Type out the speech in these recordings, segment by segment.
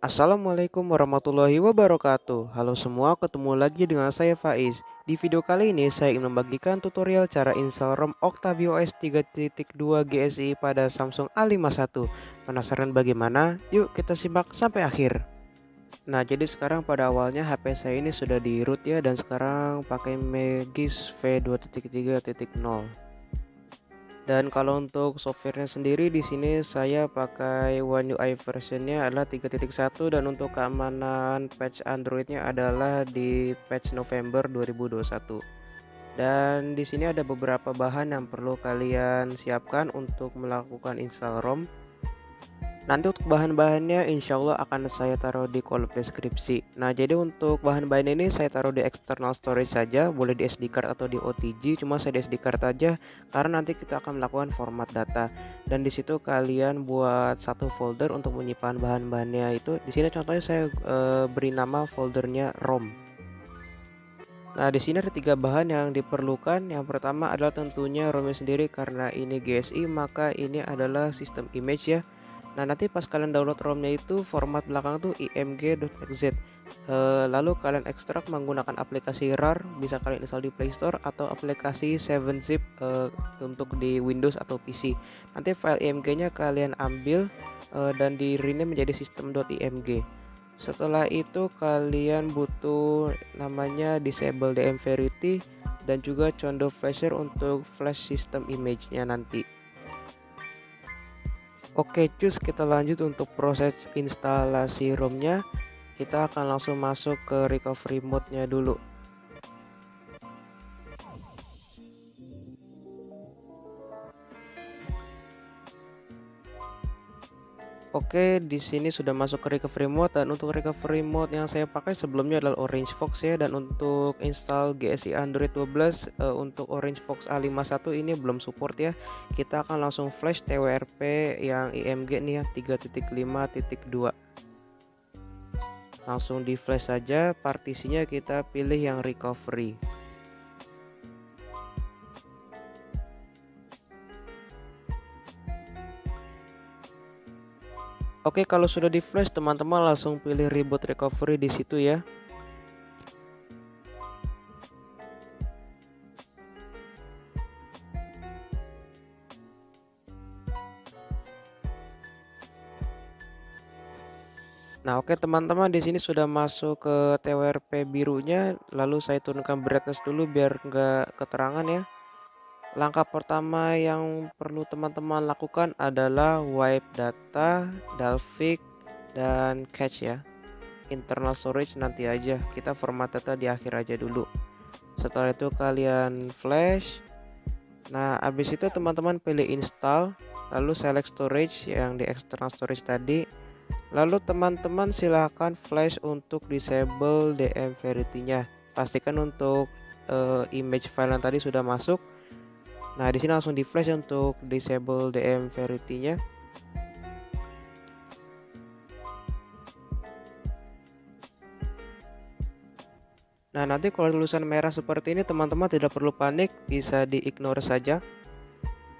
Assalamualaikum warahmatullahi wabarakatuh. Halo semua, ketemu lagi dengan saya Faiz. Di video kali ini saya ingin membagikan tutorial cara install ROM Octavio OS 3.2 GSI pada Samsung A51. Penasaran bagaimana? Yuk kita simak sampai akhir. Nah, jadi sekarang pada awalnya HP saya ini sudah di root ya, dan sekarang pakai Megis V2.3.0. Dan kalau untuk softwarenya sendiri di sini saya pakai One UI versionnya adalah 3.1, dan untuk keamanan patch Androidnya adalah di patch November 2021. Dan di sini ada beberapa bahan yang perlu kalian siapkan untuk melakukan install ROM. Nanti untuk bahan-bahannya insya Allah akan saya taruh di kolom deskripsi. Nah, jadi untuk bahan-bahan ini saya taruh di external storage saja, boleh di SD card atau di OTG, cuma saya di SD card aja karena nanti kita akan melakukan format data. Dan di situ kalian buat satu folder untuk menyimpan bahan-bahannya itu. Di sini contohnya saya beri nama foldernya ROM. Nah, di sini ada 3 bahan yang diperlukan. Yang pertama adalah tentunya ROM sendiri, karena ini GSI maka ini adalah sistem image ya. Nah, nanti pas kalian download ROM-nya itu format belakang tuh img.exe. Lalu kalian ekstrak menggunakan aplikasi RAR, bisa kalian install di Play Store atau aplikasi 7zip untuk di Windows atau PC. Nanti file img-nya kalian ambil dan di rename menjadi system.img. Setelah itu kalian butuh namanya disable DM Verity dan juga Condo Flasher untuk flash system image-nya nanti. Oke, cus, kita lanjut untuk proses instalasi ROM-nya. Kita akan langsung masuk ke recovery mode-nya dulu. Oke, di sini sudah masuk ke recovery mode, dan untuk recovery mode yang saya pakai sebelumnya adalah Orange Fox ya. Dan untuk install GSI Android 12 untuk Orange Fox A51 ini belum support ya. Kita akan langsung flash TWRP yang IMG nih ya, 3.5.2. Langsung di flash saja, partisinya kita pilih yang recovery. Oke, kalau sudah di flash teman-teman langsung pilih reboot recovery di situ ya. Nah, oke teman-teman, di sini sudah masuk ke TWRP birunya. Lalu saya turunkan brightness dulu biar nggak keterangan ya. Langkah pertama yang perlu teman-teman lakukan adalah wipe data, dalvik, dan cache ya. Internal storage nanti aja, kita format data di akhir aja dulu. Setelah itu kalian flash. Nah, habis itu teman-teman pilih install, lalu select storage yang di external storage tadi. Lalu teman-teman silahkan flash untuk disable DM Verity-nya. Pastikan untuk image file yang tadi sudah masuk. Nah, di sini langsung di flash untuk disable DM Verity-nya. Nah, nanti kalau tulisan merah seperti ini teman-teman tidak perlu panik, bisa di-ignore saja.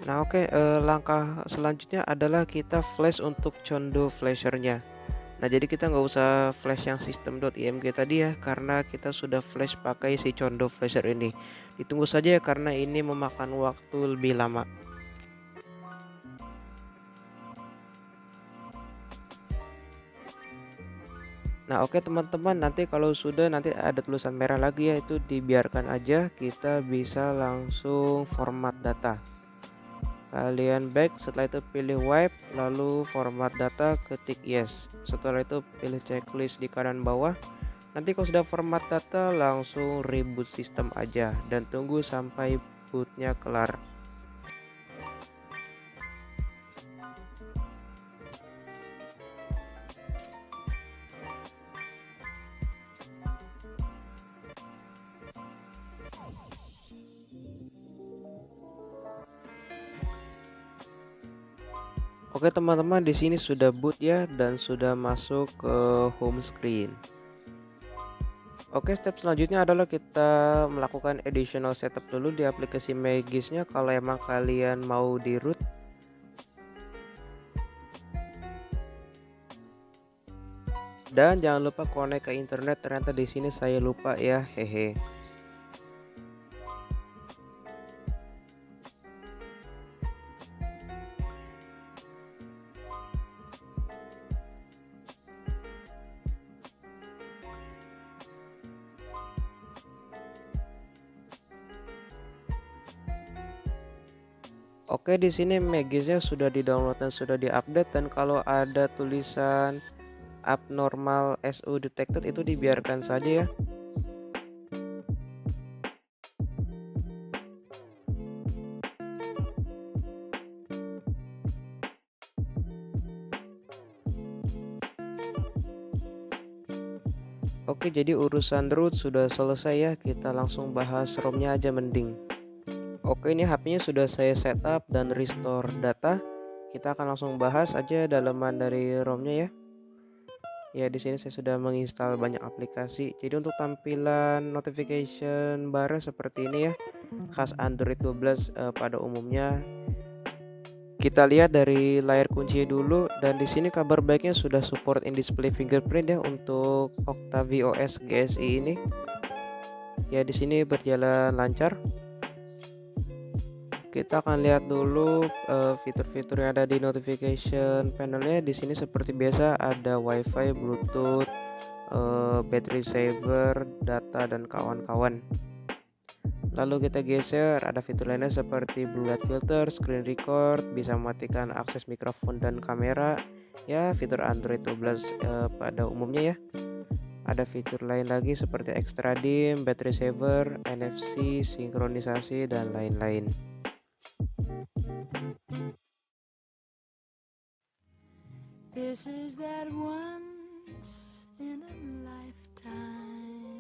Nah, oke, langkah selanjutnya adalah kita flash untuk Condo Flasher-nya. Nah, jadi kita nggak usah flash yang system.img tadi ya, karena kita sudah flash pakai si Condo Flasher ini. Ditunggu saja ya, karena ini memakan waktu lebih lama. Nah, oke teman-teman, nanti kalau sudah nanti ada tulisan merah lagi ya, itu dibiarkan aja, kita bisa langsung format data. Kalian back, setelah itu pilih wipe, lalu format data, ketik yes. Setelah itu pilih checklist di kanan bawah. Nanti kalau sudah format data langsung reboot sistem aja dan tunggu sampai bootnya kelar. Oke teman-teman, di sini sudah boot ya dan sudah masuk ke home screen. Oke, step selanjutnya adalah kita melakukan additional setup dulu di aplikasi Megisnya kalau emang kalian mau di root. Dan jangan lupa connect ke internet, ternyata di sini saya lupa ya, hehe. Oke, di sini Magisnya sudah di-download dan sudah di-update, dan kalau ada tulisan abnormal SU detected itu dibiarkan saja ya. Oke, jadi urusan root sudah selesai ya, kita langsung bahas ROM-nya aja mending. Oke, ini HP-nya sudah saya setup dan restore data. Kita akan langsung bahas aja dalaman dari ROM-nya ya. Ya, di sini saya sudah menginstal banyak aplikasi. Jadi untuk tampilan notification bar seperti ini ya, khas Android 12 pada umumnya. Kita lihat dari layar kunci dulu, dan di sini kabar baiknya sudah support in display fingerprint ya untuk OctaviOS GSI ini. Ya, di sini berjalan lancar. Kita akan lihat dulu fitur-fitur yang ada di notification panelnya. Di sini seperti biasa ada WiFi, Bluetooth, battery saver, data, dan kawan-kawan. Lalu kita geser, ada fitur lainnya seperti blue light filter, screen record, bisa mematikan akses mikrofon dan kamera. Ya, fitur Android 12 pada umumnya ya. Ada fitur lain lagi seperti extra dim, battery saver, NFC, sinkronisasi, dan lain-lain. This is that once in a lifetime.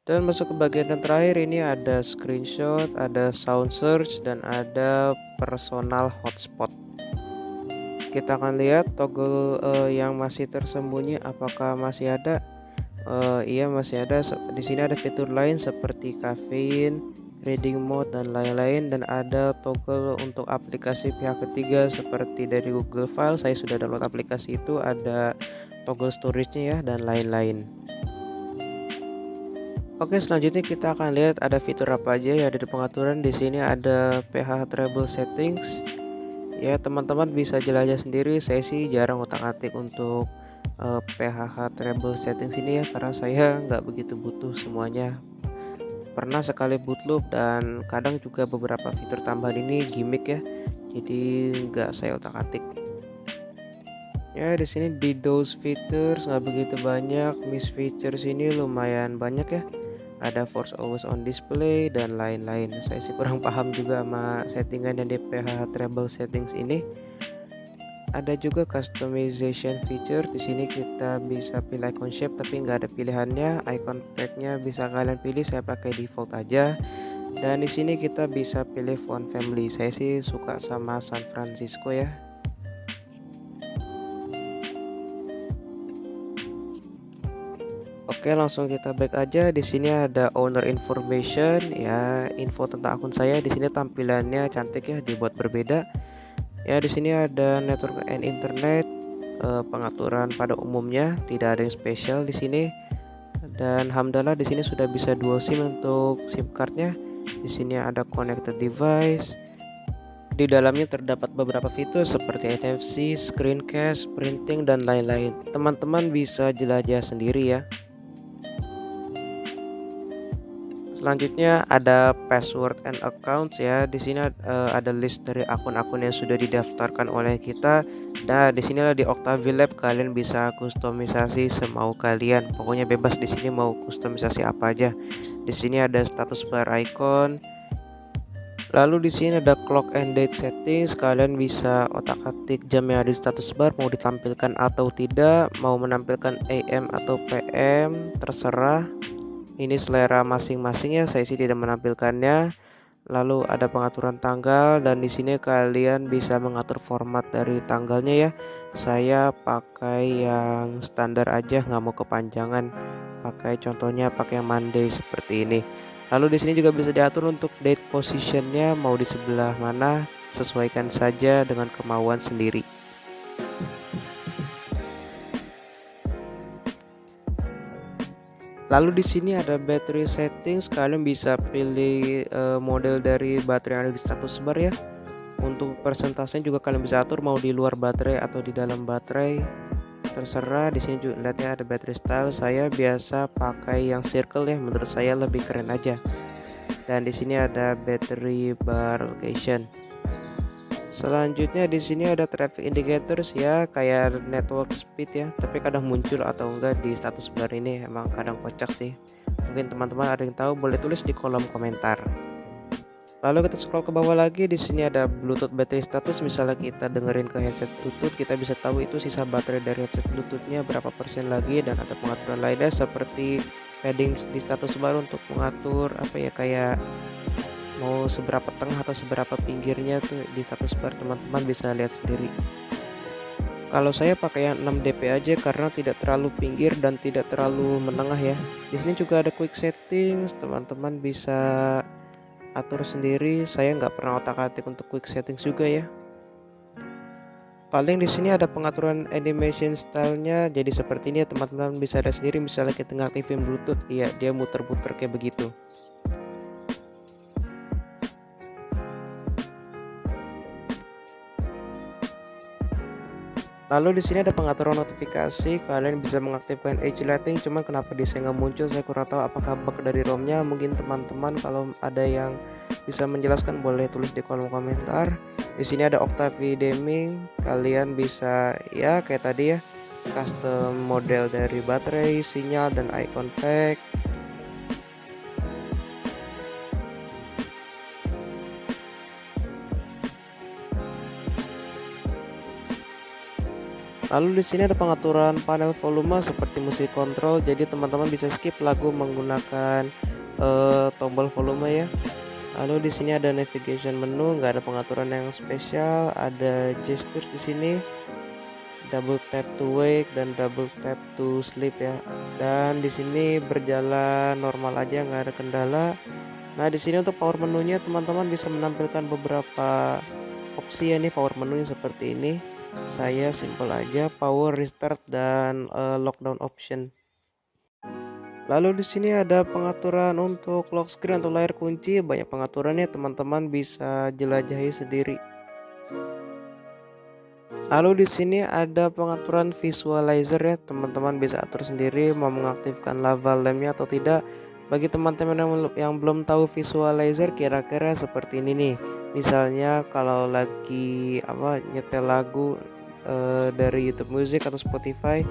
Dan masuk ke bagian yang terakhir, ini ada screenshot, ada sound search, dan ada personal hotspot. Kita akan lihat toggle yang masih tersembunyi apakah masih ada. Iya, masih ada. Di sini ada fitur lain seperti caffeine, reading mode, dan lain-lain, dan ada toggle untuk aplikasi pihak ketiga seperti dari Google File. Saya sudah download aplikasi itu, ada toggle storage-nya ya, dan lain-lain. Oke, selanjutnya kita akan lihat ada fitur apa aja ya ada di pengaturan. Di sini ada PH Treble Settings. Ya, teman-teman bisa jelajah sendiri. Saya sih jarang otak-atik untuk PHH Treble Settings ini ya, karena saya nggak begitu butuh semuanya. Pernah sekali bootloop, dan kadang juga beberapa fitur tambahan ini gimmick ya, jadi nggak saya otak-atik. Ya, di sini di those features nggak begitu banyak, miss features ini lumayan banyak ya. Ada force always on display dan lain-lain. Saya sih kurang paham juga sama settingan yang di PHH Treble Settings ini. Ada juga customization feature. Di sini kita bisa pilih icon shape tapi nggak ada pilihannya. Icon packnya bisa kalian pilih, saya pakai default aja. Dan di sini kita bisa pilih font family. Saya sih suka sama San Francisco ya. Oke, langsung kita back aja. Di sini ada owner information ya, info tentang akun saya. Di sini tampilannya cantik ya, dibuat berbeda. Ya, di sini ada network and internet, pengaturan pada umumnya, tidak ada yang spesial di sini. Dan alhamdulillah di sini sudah bisa dual SIM untuk SIM cardnya. Di sini ada connected device. Di dalamnya terdapat beberapa fitur seperti NFC, screencast, printing, dan lain-lain. Teman-teman bisa jelajah sendiri ya. Selanjutnya ada password and accounts ya. Di sini ada list dari akun-akun yang sudah didaftarkan oleh kita. Nah, di sinilah di Octavilab kalian bisa kustomisasi semau kalian. Pokoknya bebas di sini mau kustomisasi apa aja. Di sini ada status bar icon. Lalu di sini ada clock and date settings. Kalian bisa otak-atik jam yang ada di status bar mau ditampilkan atau tidak, mau menampilkan AM atau PM, terserah. Ini selera masing-masing ya, saya sih tidak menampilkannya. Lalu ada pengaturan tanggal, dan di sini kalian bisa mengatur format dari tanggalnya ya. Saya pakai yang standar aja, nggak mau kepanjangan. Contohnya pakai yang Monday seperti ini. Lalu di sini juga bisa diatur untuk date positionnya mau di sebelah mana, sesuaikan saja dengan kemauan sendiri. Lalu di sini ada battery settings, kalian bisa pilih model dari baterai yang ada di status bar ya. Untuk persentasenya juga kalian bisa atur mau di luar baterai atau di dalam baterai. Terserah. Di sini juga lihatnya ada battery style. Saya biasa pakai yang circle ya, menurut saya lebih keren aja. Dan di sini ada battery bar location. Selanjutnya di sini ada traffic indicators ya, kayak network speed ya, tapi kadang muncul atau enggak di status bar ini, emang kadang kocak sih. Mungkin teman-teman ada yang tahu, boleh tulis di kolom komentar. Lalu kita scroll ke bawah lagi, di sini ada Bluetooth battery status. Misalnya kita dengerin ke headset Bluetooth, kita bisa tahu itu sisa baterai dari headset Bluetoothnya berapa persen lagi, dan ada pengaturan lainnya seperti padding di status bar untuk mengatur apa ya, kayak mau seberapa tengah atau seberapa pinggirnya tuh di status bar, teman-teman bisa lihat sendiri. Kalau saya pakai yang 6 dp aja karena tidak terlalu pinggir dan tidak terlalu menengah ya. Di sini juga ada quick settings, teman-teman bisa atur sendiri. Saya nggak pernah otak-atik untuk quick settings juga ya. Paling di sini ada pengaturan animation stylenya, jadi seperti ini ya teman-teman, bisa lihat sendiri. Misalnya kita ngaktifin Bluetooth, iya dia muter-muter kayak begitu. Lalu di sini ada pengaturan notifikasi, kalian bisa mengaktifkan edge lighting. Cuman kenapa di saya nggak muncul, saya kurang tahu apakah bug dari ROM-nya. Mungkin teman-teman kalau ada yang bisa menjelaskan boleh tulis di kolom komentar. Di sini ada Octavia dimming, kalian bisa ya kayak tadi ya, custom model dari baterai, sinyal, dan eye contact. Lalu di sini ada pengaturan panel volume seperti musik control, jadi teman-teman bisa skip lagu menggunakan tombol volume ya. Lalu di sini ada navigation menu, nggak ada pengaturan yang spesial, ada gesture di sini, double tap to wake dan double tap to sleep ya. Dan di sini berjalan normal aja, nggak ada kendala. Nah di sini untuk power menunya teman-teman bisa menampilkan beberapa opsi ya, nih power menunya seperti ini. Saya simple aja, power, restart, dan lockdown option. Lalu di sini ada pengaturan untuk lock screen atau layar kunci, banyak pengaturannya, teman-teman bisa jelajahi sendiri. Lalu di sini ada pengaturan visualizer ya, teman-teman bisa atur sendiri mau mengaktifkan lava lamp-nya atau tidak. Bagi teman-teman yang belum tahu visualizer, kira-kira seperti ini nih. Misalnya kalau lagi nyetel lagu dari YouTube Music atau Spotify,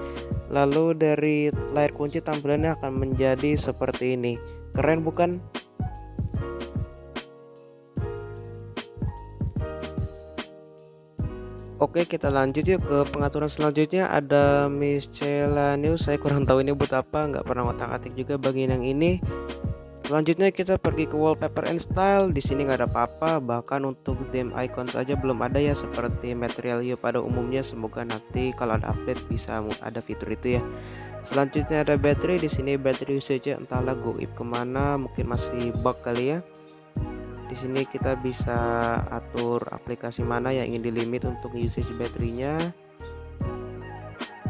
lalu dari layar kunci tampilannya akan menjadi seperti ini. Keren bukan? Oke, kita lanjut yuk ke pengaturan selanjutnya. Ada miscellaneous, saya kurang tahu ini buat apa, nggak pernah otak-atik juga bagian yang ini. Selanjutnya kita pergi ke wallpaper and style. Di sini nggak ada apa-apa, bahkan untuk theme icon saja belum ada ya, seperti Material You pada umumnya. Semoga nanti kalau ada update bisa ada fitur itu ya. Selanjutnya ada baterai. Di sini baterai usage entahlah goib kemana, mungkin masih bug kali ya. Di sini kita bisa atur aplikasi mana yang ingin dilimit untuk usage baterainya.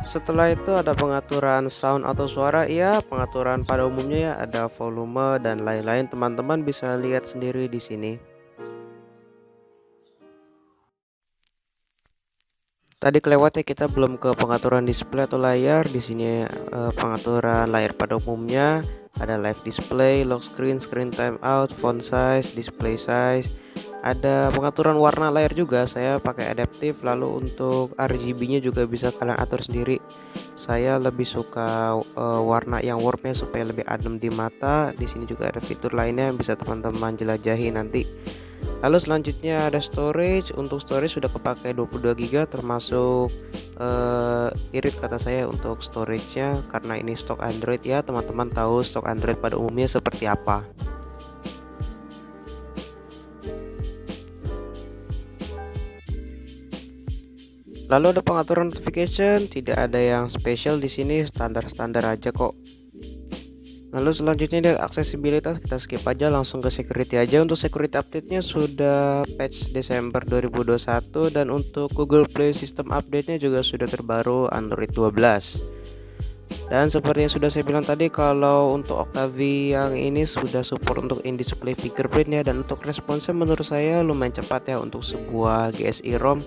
Setelah itu ada pengaturan sound atau suara ya, pengaturan pada umumnya ya, ada volume dan lain-lain. Teman-teman bisa lihat sendiri di sini. Tadi kelewat ya, kita belum ke pengaturan display atau layar. Di sini pengaturan layar pada umumnya. Ada live display, lock screen, screen timeout, font size, display size. Ada pengaturan warna layar juga, saya pakai adaptif. Lalu untuk RGB-nya juga bisa kalian atur sendiri. Saya lebih suka warna yang warmnya supaya lebih adem di mata. Di sini juga ada fitur lainnya yang bisa teman-teman jelajahi nanti. Lalu selanjutnya ada storage. Untuk storage sudah kepakai 22 GB, termasuk irit kata saya untuk storage-nya karena ini stok Android ya. Teman-teman tahu stok Android pada umumnya seperti apa. Lalu ada pengaturan notification, tidak ada yang spesial di sini, standar-standar aja kok. Lalu selanjutnya dari aksesibilitas, kita skip aja, langsung ke security aja. Untuk security update-nya sudah patch Desember 2021, dan untuk Google Play System update-nya juga sudah terbaru Android 12. Dan seperti yang sudah saya bilang tadi, kalau untuk Octavia yang ini sudah support untuk in-display fingerprint ya, dan untuk responsnya menurut saya lumayan cepat ya untuk sebuah GSI ROM.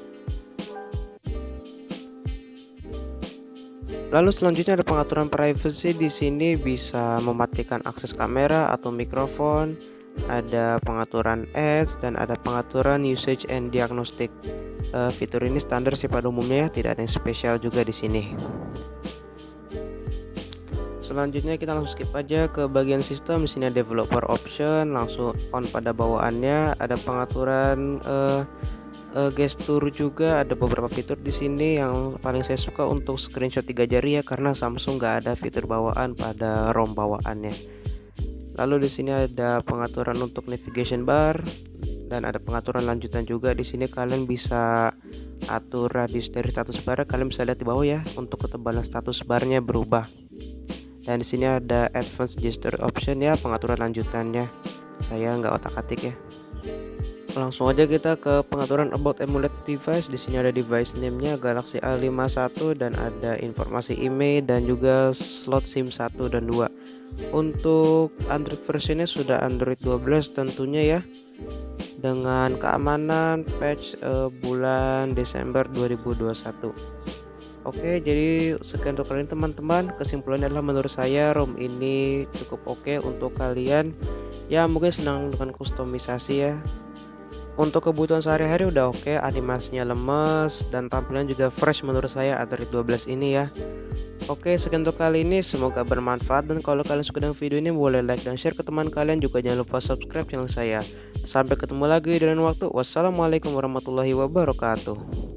Lalu selanjutnya ada pengaturan privacy. Di sini bisa mematikan akses kamera atau mikrofon, ada pengaturan ads, dan ada pengaturan usage and diagnostic. Fitur ini standar sih pada umumnya ya, tidak ada yang spesial juga di sini. Selanjutnya kita langsung skip aja ke bagian sistem. Di sini ada developer option, langsung on pada bawaannya. Ada pengaturan gestur juga, ada beberapa fitur di sini. Yang paling saya suka untuk screenshot 3 jari ya, karena Samsung nggak ada fitur bawaan pada ROM bawaannya. Lalu di sini ada pengaturan untuk navigation bar dan ada pengaturan lanjutan juga. Di sini kalian bisa atur radius dari status bar, kalian bisa lihat di bawah ya, untuk ketebalan status barnya berubah. Dan di sini ada advanced gesture option ya, pengaturan lanjutannya. Saya nggak otak-atik ya. Langsung aja kita ke pengaturan about emulate device. Di sini ada device name-nya Galaxy A51 dan ada informasi email dan juga slot SIM 1 dan 2. Untuk Android versionnya sudah Android 12 tentunya ya, dengan keamanan patch bulan Desember 2021. Oke, jadi sekian untuk kalian teman-teman. Kesimpulannya adalah menurut saya ROM ini cukup oke untuk kalian ya, mungkin senang dengan kustomisasi ya. Untuk kebutuhan sehari-hari udah oke, animasinya lemes dan tampilan juga fresh menurut saya Android 12 ini ya. Oke, sekian untuk kali ini, semoga bermanfaat, dan kalau kalian suka dengan video ini boleh like dan share ke teman kalian, juga jangan lupa subscribe channel saya. Sampai ketemu lagi di lain waktu. Wassalamualaikum warahmatullahi wabarakatuh.